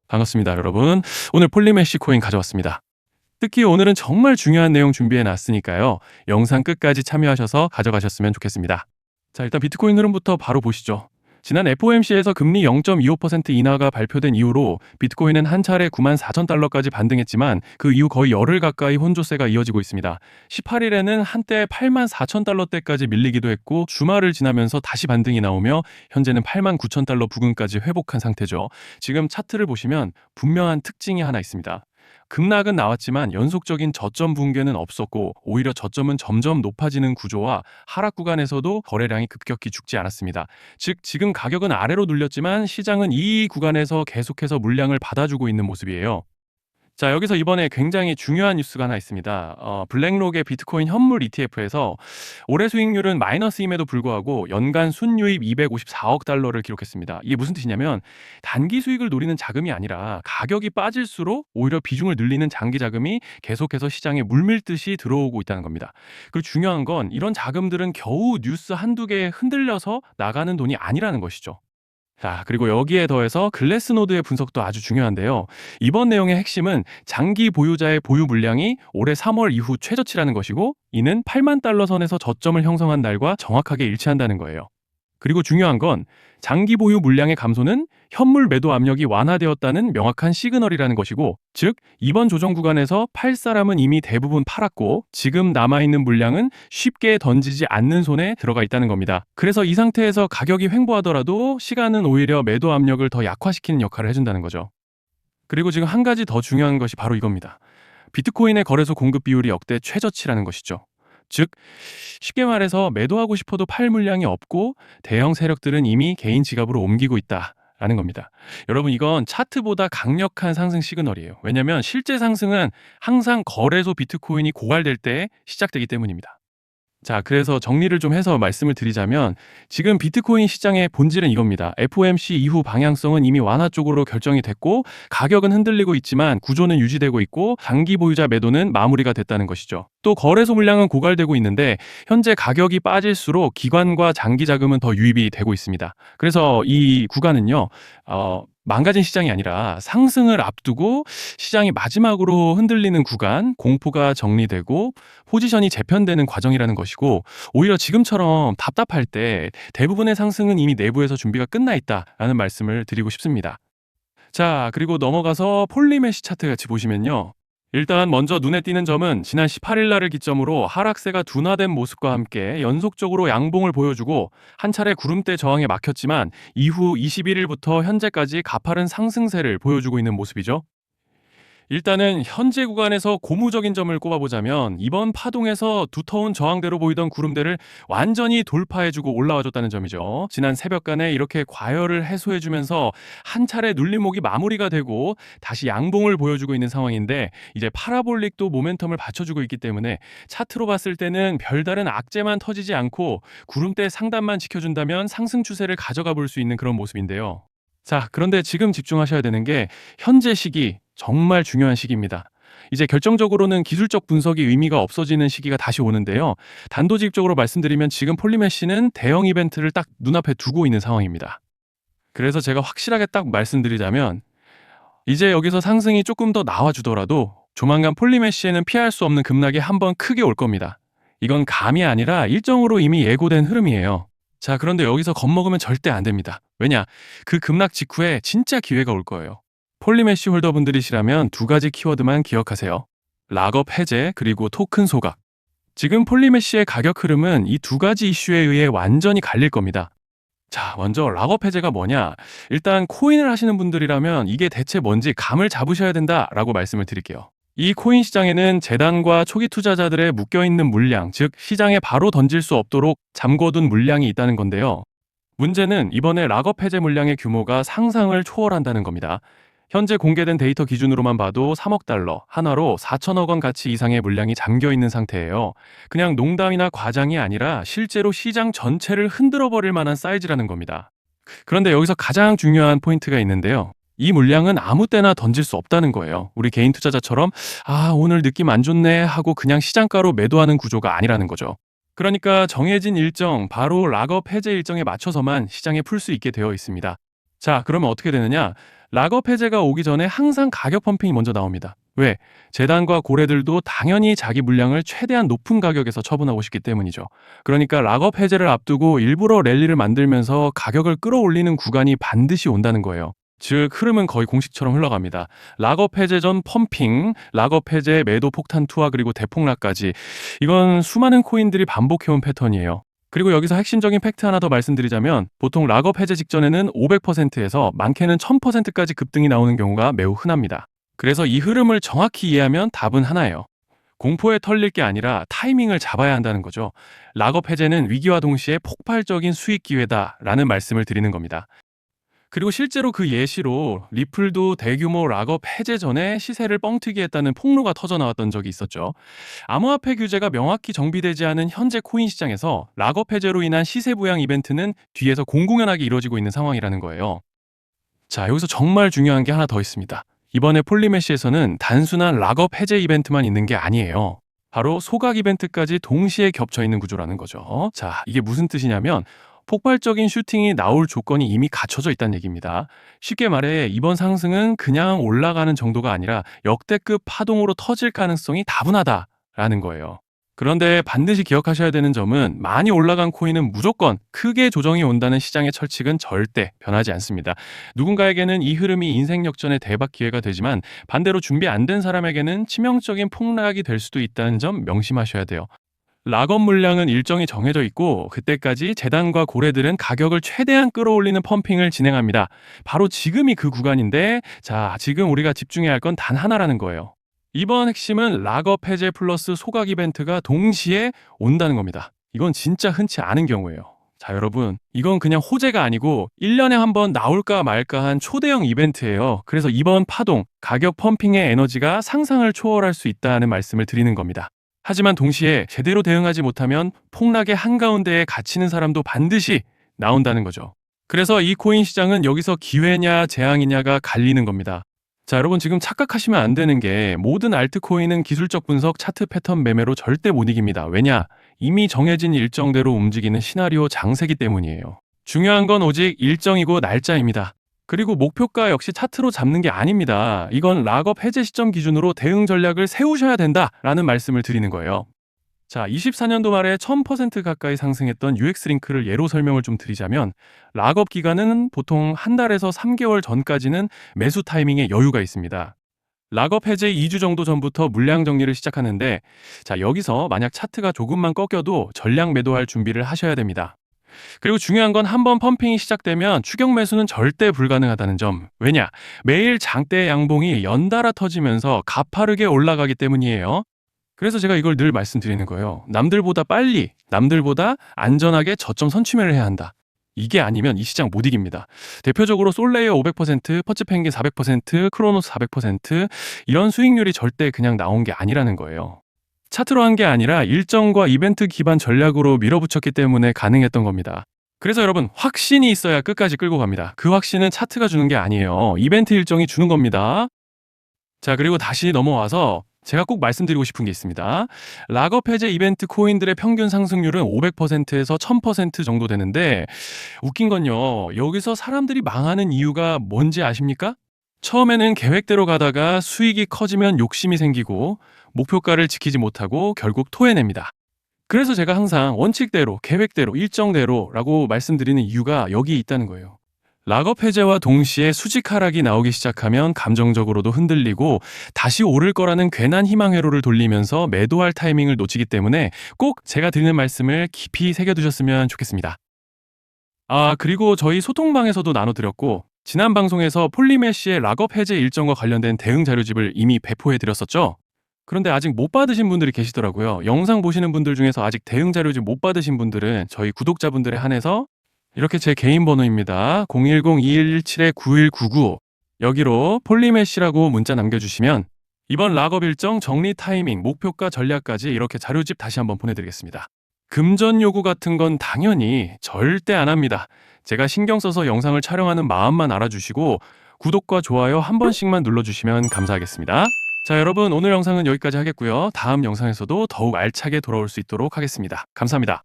반갑습니다, 여러분. 오늘 폴리메시 코인 가져왔습니다. 특히 오늘은 정말 중요한 내용 준비해 놨으니까요. 영상 끝까지 참여하셔서 가져가셨으면 좋겠습니다. 자, 일단 비트코인 흐름부터 바로 보시죠. 지난 FOMC에서 금리 0.25% 인하가 발표된 이후로 비트코인은 한 차례 94,000달러까지 반등했지만 그 이후 거의 열흘 가까이 혼조세가 이어지고 있습니다. 18일에는 한때 84,000달러대까지 밀리기도 했고 주말을 지나면서 다시 반등이 나오며 현재는 89,000달러 부근까지 회복한 상태죠. 지금 차트를 보시면 분명한 특징이 하나 있습니다. 급락은 나왔지만 연속적인 저점 붕괴는 없었고 오히려 저점은 점점 높아지는 구조와 하락 구간에서도 거래량이 급격히 죽지 않았습니다. 즉 지금 가격은 아래로 눌렸지만 시장은 이 구간에서 계속해서 물량을 받아주고 있는 모습이에요. 자, 여기서 이번에 굉장히 중요한 뉴스가 하나 있습니다. 블랙록의 비트코인 현물 ETF에서 올해 수익률은 마이너스임에도 불구하고 연간 순유입 254억 달러를 기록했습니다. 이게 무슨 뜻이냐면 단기 수익을 노리는 자금이 아니라 가격이 빠질수록 오히려 비중을 늘리는 장기 자금이 계속해서 시장에 물밀듯이 들어오고 있다는 겁니다. 그리고 중요한 건 이런 자금들은 겨우 뉴스 한두 개에 흔들려서 나가는 돈이 아니라는 것이죠. 자, 그리고 여기에 더해서 글래스노드의 분석도 아주 중요한데요. 이번 내용의 핵심은 장기 보유자의 보유 물량이 올해 3월 이후 최저치라는 것이고, 이는 8만 달러 선에서 저점을 형성한 날과 정확하게 일치한다는 거예요. 그리고 중요한 건 장기 보유 물량의 감소는 현물 매도 압력이 완화되었다는 명확한 시그널이라는 것이고, 즉 이번 조정 구간에서 팔 사람은 이미 대부분 팔았고 지금 남아있는 물량은 쉽게 던지지 않는 손에 들어가 있다는 겁니다. 그래서 이 상태에서 가격이 횡보하더라도 시간은 오히려 매도 압력을 더 약화시키는 역할을 해준다는 거죠. 그리고 지금 한 가지 더 중요한 것이 바로 이겁니다. 비트코인의 거래소 공급 비율이 역대 최저치라는 것이죠. 즉 쉽게 말해서 매도하고 싶어도 팔 물량이 없고 대형 세력들은 이미 개인 지갑으로 옮기고 있다라는 겁니다. 여러분, 이건 차트보다 강력한 상승 시그널이에요. 왜냐하면 실제 상승은 항상 거래소 비트코인이 고갈될 때 시작되기 때문입니다. 자, 그래서 정리를 좀 해서 말씀을 드리자면 지금 비트코인 시장의 본질은 이겁니다. FOMC 이후 방향성은 이미 완화 쪽으로 결정이 됐고 가격은 흔들리고 있지만 구조는 유지되고 있고 장기 보유자 매도는 마무리가 됐다는 것이죠. 또 거래소 물량은 고갈되고 있는데 현재 가격이 빠질수록 기관과 장기 자금은 더 유입이 되고 있습니다. 그래서 이 구간은요, 망가진 시장이 아니라 상승을 앞두고 시장이 마지막으로 흔들리는 구간, 공포가 정리되고 포지션이 재편되는 과정이라는 것이고, 오히려 지금처럼 답답할 때 대부분의 상승은 이미 내부에서 준비가 끝나 있다라는 말씀을 드리고 싶습니다. 자, 그리고 넘어가서 폴리메시 차트 같이 보시면요. 일단 먼저 눈에 띄는 점은 지난 18일 날을 기점으로 하락세가 둔화된 모습과 함께 연속적으로 양봉을 보여주고 한 차례 구름대 저항에 막혔지만 이후 21일부터 현재까지 가파른 상승세를 보여주고 있는 모습이죠. 일단은 현재 구간에서 고무적인 점을 꼽아보자면 이번 파동에서 두터운 저항대로 보이던 구름대를 완전히 돌파해주고 올라와줬다는 점이죠. 지난 새벽간에 이렇게 과열을 해소해주면서 한 차례 눌림목이 마무리가 되고 다시 양봉을 보여주고 있는 상황인데, 이제 파라볼릭도 모멘텀을 받쳐주고 있기 때문에 차트로 봤을 때는 별다른 악재만 터지지 않고 구름대 상단만 지켜준다면 상승 추세를 가져가 볼 수 있는 그런 모습인데요. 자, 그런데 지금 집중하셔야 되는 게 현재 시기, 정말 중요한 시기입니다. 이제 결정적으로는 기술적 분석이 의미가 없어지는 시기가 다시 오는데요. 단도직입적으로 말씀드리면 지금 폴리메시는 대형 이벤트를 딱 눈앞에 두고 있는 상황입니다. 그래서 제가 확실하게 딱 말씀드리자면 이제 여기서 상승이 조금 더 나와주더라도 조만간 폴리메시에는 피할 수 없는 급락이 한번 크게 올 겁니다. 이건 감이 아니라 일정으로 이미 예고된 흐름이에요. 자, 그런데 여기서 겁먹으면 절대 안 됩니다. 왜냐? 그 급락 직후에 진짜 기회가 올 거예요. 폴리메시 홀더분들이시라면 두 가지 키워드만 기억하세요. 락업 해제 그리고 토큰 소각. 지금 폴리메시의 가격 흐름은 이 두 가지 이슈에 의해 완전히 갈릴 겁니다. 자, 먼저 락업 해제가 뭐냐? 일단 코인을 하시는 분들이라면 이게 대체 뭔지 감을 잡으셔야 된다라고 말씀을 드릴게요. 이 코인 시장에는 재단과 초기 투자자들의 묶여있는 물량, 즉 시장에 바로 던질 수 없도록 잠궈둔 물량이 있다는 건데요. 문제는 이번에 락업 해제 물량의 규모가 상상을 초월한다는 겁니다. 현재 공개된 데이터 기준으로만 봐도 3억 달러, 하나로 4천억 원 가치 이상의 물량이 잠겨 있는 상태예요. 그냥 농담이나 과장이 아니라 실제로 시장 전체를 흔들어 버릴 만한 사이즈라는 겁니다. 그런데 여기서 가장 중요한 포인트가 있는데요. 이 물량은 아무 때나 던질 수 없다는 거예요. 우리 개인 투자자처럼 오늘 느낌 안 좋네 하고 그냥 시장가로 매도하는 구조가 아니라는 거죠. 그러니까 정해진 일정, 바로 락업 해제 일정에 맞춰서만 시장에 풀 수 있게 되어 있습니다. 자, 그러면 어떻게 되느냐? 락업 해제가 오기 전에 항상 가격 펌핑이 먼저 나옵니다. 왜? 재단과 고래들도 당연히 자기 물량을 최대한 높은 가격에서 처분하고 싶기 때문이죠. 그러니까 락업 해제를 앞두고 일부러 랠리를 만들면서 가격을 끌어올리는 구간이 반드시 온다는 거예요. 즉 흐름은 거의 공식처럼 흘러갑니다. 락업 해제 전 펌핑, 락업 해제 매도 폭탄 투하 그리고 대폭락까지 이건 수많은 코인들이 반복해온 패턴이에요. 그리고 여기서 핵심적인 팩트 하나 더 말씀드리자면 보통 락업 해제 직전에는 500%에서 많게는 1000%까지 급등이 나오는 경우가 매우 흔합니다. 그래서 이 흐름을 정확히 이해하면 답은 하나예요. 공포에 털릴 게 아니라 타이밍을 잡아야 한다는 거죠. 락업 해제는 위기와 동시에 폭발적인 수익 기회다라는 말씀을 드리는 겁니다. 그리고 실제로 그 예시로 리플도 대규모 락업 해제 전에 시세를 뻥튀기 했다는 폭로가 터져 나왔던 적이 있었죠. 암호화폐 규제가 명확히 정비되지 않은 현재 코인 시장에서 락업 해제로 인한 시세 부양 이벤트는 뒤에서 공공연하게 이루어지고 있는 상황이라는 거예요. 자, 여기서 정말 중요한 게 하나 더 있습니다. 이번에 폴리메시에서는 단순한 락업 해제 이벤트만 있는 게 아니에요. 바로 소각 이벤트까지 동시에 겹쳐 있는 구조라는 거죠. 자, 이게 무슨 뜻이냐면 폭발적인 슈팅이 나올 조건이 이미 갖춰져 있다는 얘기입니다. 쉽게 말해 이번 상승은 그냥 올라가는 정도가 아니라 역대급 파동으로 터질 가능성이 다분하다라는 거예요. 그런데 반드시 기억하셔야 되는 점은 많이 올라간 코인은 무조건 크게 조정이 온다는 시장의 철칙은 절대 변하지 않습니다. 누군가에게는 이 흐름이 인생 역전의 대박 기회가 되지만 반대로 준비 안 된 사람에게는 치명적인 폭락이 될 수도 있다는 점 명심하셔야 돼요. 락업 물량은 일정이 정해져 있고 그때까지 재단과 고래들은 가격을 최대한 끌어올리는 펌핑을 진행합니다. 바로 지금이 그 구간인데 자, 지금 우리가 집중해야 할 건 단 하나라는 거예요. 이번 핵심은 락업 해제 플러스 소각 이벤트가 동시에 온다는 겁니다. 이건 진짜 흔치 않은 경우예요. 자, 여러분, 이건 그냥 호재가 아니고 1년에 한 번 나올까 말까 한 초대형 이벤트예요. 그래서 이번 파동, 가격 펌핑의 에너지가 상상을 초월할 수 있다는 말씀을 드리는 겁니다. 하지만 동시에 제대로 대응하지 못하면 폭락의 한가운데에 갇히는 사람도 반드시 나온다는 거죠. 그래서 이 코인 시장은 여기서 기회냐 재앙이냐가 갈리는 겁니다. 자, 여러분 지금 착각하시면 안 되는 게 모든 알트코인은 기술적 분석, 차트 패턴 매매로 절대 못 이깁니다. 왜냐? 이미 정해진 일정대로 움직이는 시나리오 장세기 때문이에요. 중요한 건 오직 일정이고 날짜입니다. 그리고 목표가 역시 차트로 잡는 게 아닙니다. 이건 락업 해제 시점 기준으로 대응 전략을 세우셔야 된다라는 말씀을 드리는 거예요. 자, 24년도 말에 1000% 가까이 상승했던 UX링크를 예로 설명을 좀 드리자면 락업 기간은 보통 한 달에서 3개월 전까지는 매수 타이밍에 여유가 있습니다. 락업 해제 2주 정도 전부터 물량 정리를 시작하는데 자, 여기서 만약 차트가 조금만 꺾여도 전량 매도할 준비를 하셔야 됩니다. 그리고 중요한 건 한 번 펌핑이 시작되면 추격 매수는 절대 불가능하다는 점. 왜냐? 매일 장대 양봉이 연달아 터지면서 가파르게 올라가기 때문이에요. 그래서 제가 이걸 늘 말씀드리는 거예요. 남들보다 빨리, 남들보다 안전하게 저점 선취매를 해야 한다. 이게 아니면 이 시장 못 이깁니다. 대표적으로 솔레이어 500%, 퍼츠펭귄 400%, 크로노스 400% 이런 수익률이 절대 그냥 나온 게 아니라는 거예요. 차트로 한 게 아니라 일정과 이벤트 기반 전략으로 밀어붙였기 때문에 가능했던 겁니다. 그래서 여러분 확신이 있어야 끝까지 끌고 갑니다. 그 확신은 차트가 주는 게 아니에요. 이벤트 일정이 주는 겁니다. 자, 그리고 다시 넘어와서 제가 꼭 말씀드리고 싶은 게 있습니다. 락업 해제 이벤트 코인들의 평균 상승률은 500%에서 1000% 정도 되는데 웃긴 건요. 여기서 사람들이 망하는 이유가 뭔지 아십니까? 처음에는 계획대로 가다가 수익이 커지면 욕심이 생기고 목표가를 지키지 못하고 결국 토해냅니다. 그래서 제가 항상 원칙대로, 계획대로, 일정대로라고 말씀드리는 이유가 여기 있다는 거예요. 락업 해제와 동시에 수직 하락이 나오기 시작하면 감정적으로도 흔들리고 다시 오를 거라는 괜한 희망 회로를 돌리면서 매도할 타이밍을 놓치기 때문에 꼭 제가 드리는 말씀을 깊이 새겨두셨으면 좋겠습니다. 그리고 저희 소통방에서도 나눠드렸고 지난 방송에서 폴리메시의 락업 해제 일정과 관련된 대응 자료집을 이미 배포해드렸었죠. 그런데 아직 못 받으신 분들이 계시더라고요. 영상 보시는 분들 중에서 아직 대응 자료집 못 받으신 분들은 저희 구독자분들에 한해서 이렇게 제 개인 번호입니다. 010-2117-9199 여기로 폴리메시라고 문자 남겨주시면 이번 락업 일정 정리 타이밍, 목표가 전략까지 이렇게 자료집 다시 한번 보내드리겠습니다. 금전 요구 같은 건 당연히 절대 안 합니다. 제가 신경 써서 영상을 촬영하는 마음만 알아주시고 구독과 좋아요 한 번씩만 눌러주시면 감사하겠습니다. 자, 여러분 오늘 영상은 여기까지 하겠고요. 다음 영상에서도 더욱 알차게 돌아올 수 있도록 하겠습니다. 감사합니다.